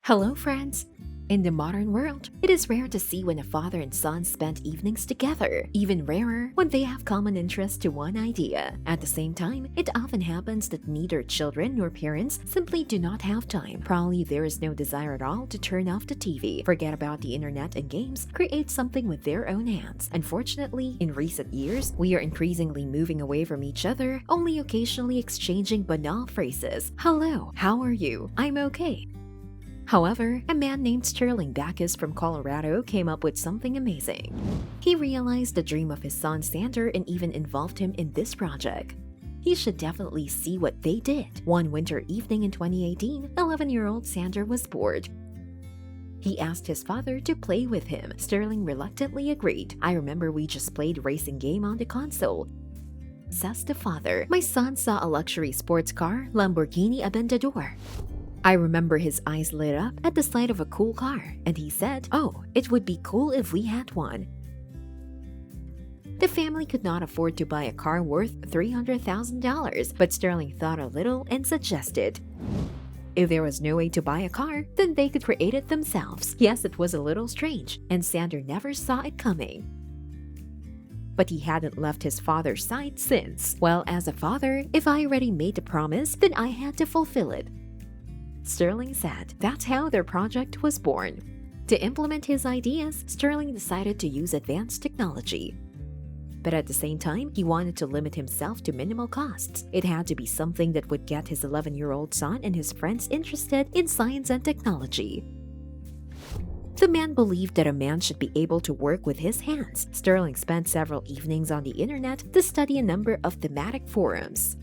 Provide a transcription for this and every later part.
Hello, friends! In the modern world, it is rare to see when a father and son spend evenings together, even rarer when they have common interest to one idea. At the same time, it often happens that neither children nor parents simply do not have time. Probably there is no desire at all to turn off the TV, forget about the internet and games, create something with their own hands. Unfortunately, in recent years, we are increasingly moving away from each other, only occasionally exchanging banal phrases. Hello, how are you? I'm okay. However, a man named Sterling Backus from Colorado came up with something amazing. He realized the dream of his son Sander and even involved him in this project. He should definitely see what they did. One winter evening in 2018, 11-year-old Sander was bored. He asked his father to play with him. Sterling reluctantly agreed. "I remember we just played racing game on the console," says the father. "My son saw a luxury sports car, Lamborghini, Aventador. I remember his eyes lit up at the sight of a cool car, and he said, 'Oh, it would be cool if we had one.'" The family could not afford to buy a car worth $300,000, but Sterling thought a little and suggested, if there was no way to buy a car, then they could create it themselves. Yes, it was a little strange, and Sander never saw it coming. But he hadn't left his father's side since. Well, as a father, if I already made the promise, then I had to fulfill it, Sterling said. That's how their project was born. To implement his ideas, Sterling decided to use advanced technology. But at the same time, he wanted to limit himself to minimal costs. It had to be something that would get his 11-year-old son and his friends interested in science and technology. The man believed that a man should be able to work with his hands. Sterling spent several evenings on the internet to study a number of thematic forums.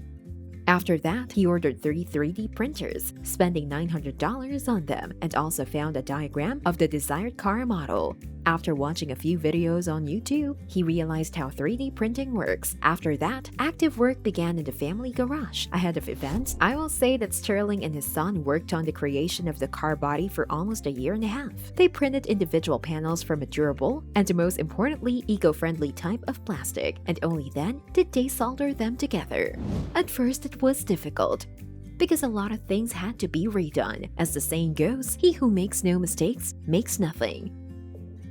After that, he ordered 3 3D printers, spending $900 on them, and also found a diagram of the desired car model. After watching a few videos on YouTube, he realized how 3D printing works. After that, active work began in the family garage. Ahead of events, I will say that Sterling and his son worked on the creation of the car body for almost a year and a half. They printed individual panels from a durable, and most importantly, eco-friendly type of plastic, and only then did they solder them together. At first, it was difficult, because a lot of things had to be redone. As the saying goes, he who makes no mistakes makes nothing.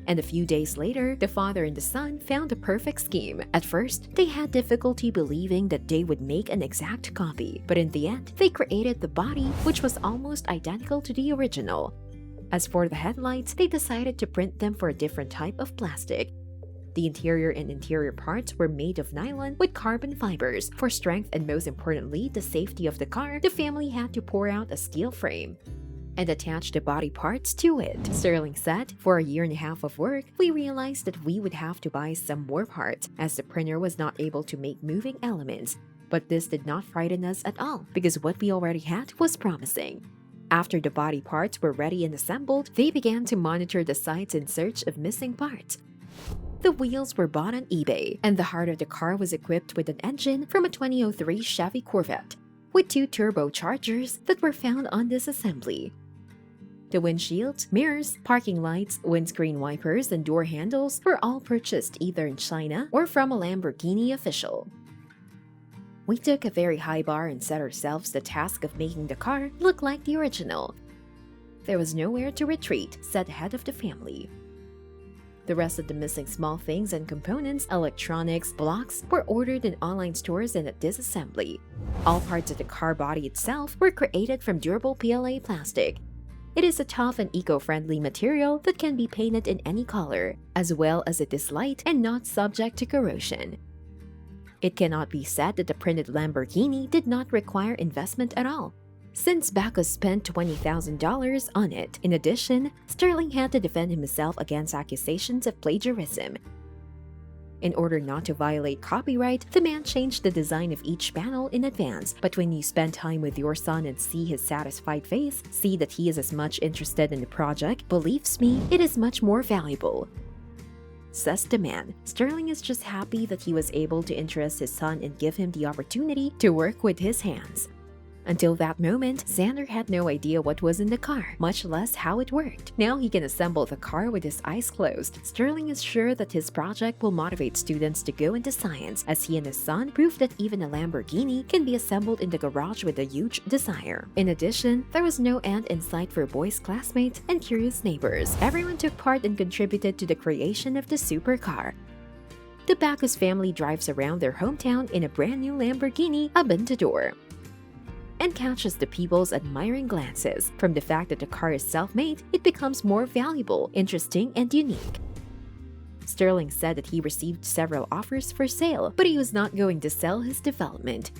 And a few days later, the father and the son found a perfect scheme. At first, they had difficulty believing that they would make an exact copy, but in the end, they created the body, which was almost identical to the original. As for the headlights, they decided to print them for a different type of plastic. The interior and interior parts were made of nylon with carbon fibers. For strength and most importantly, the safety of the car, the family had to pour out a steel frame and attach the body parts to it. Sterling said, "For a year and a half of work, we realized that we would have to buy some more parts, as the printer was not able to make moving elements. But this did not frighten us at all, because what we already had was promising." After the body parts were ready and assembled, they began to monitor the sites in search of missing parts. The wheels were bought on eBay, and the heart of the car was equipped with an engine from a 2003 Chevy Corvette, with 2 turbochargers that were found on this assembly. The windshields, mirrors, parking lights, windscreen wipers, and door handles were all purchased either in China or from a Lamborghini official. "We took a very high bar and set ourselves the task of making the car look like the original. There was nowhere to retreat," said the head of the family. The rest of the missing small things and components, electronics, blocks, were ordered in online stores and at disassembly. All parts of the car body itself were created from durable PLA plastic. It is a tough and eco-friendly material that can be painted in any color, as well as it is light and not subject to corrosion. It cannot be said that the printed Lamborghini did not require investment at all, since Backus spent $20,000 on it. In addition, Sterling had to defend himself against accusations of plagiarism. In order not to violate copyright, the man changed the design of each panel in advance. But when you spend time with your son and see his satisfied face, see that he is as much interested in the project, believes me, it is much more valuable, says the man. Sterling is just happy that he was able to interest his son and give him the opportunity to work with his hands. Until that moment, Xander had no idea what was in the car, much less how it worked. Now he can assemble the car with his eyes closed. Sterling is sure that his project will motivate students to go into science, as he and his son prove that even a Lamborghini can be assembled in the garage with a huge desire. In addition, there was no end in sight for boys' classmates and curious neighbors. Everyone took part and contributed to the creation of the supercar. The Bacchus family drives around their hometown in a brand new Lamborghini Aventador and catches the people's admiring glances. From the fact that the car is self-made, it becomes more valuable, interesting, and unique. Sterling said that he received several offers for sale, but he was not going to sell his development.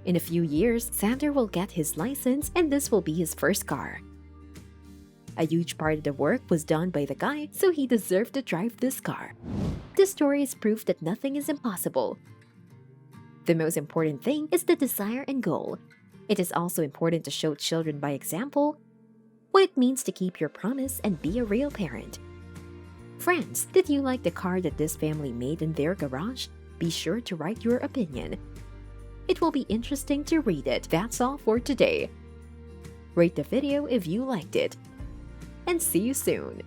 In a few years, Xander will get his license, and this will be his first car. A huge part of the work was done by the guy, so he deserved to drive this car. This story is proof that nothing is impossible. The most important thing is the desire and goal. It is also important to show children by example what it means to keep your promise and be a real parent. Friends, did you like the car that this family made in their garage? Be sure to write your opinion. It will be interesting to read it. That's all for today. Rate the video if you liked it. And see you soon!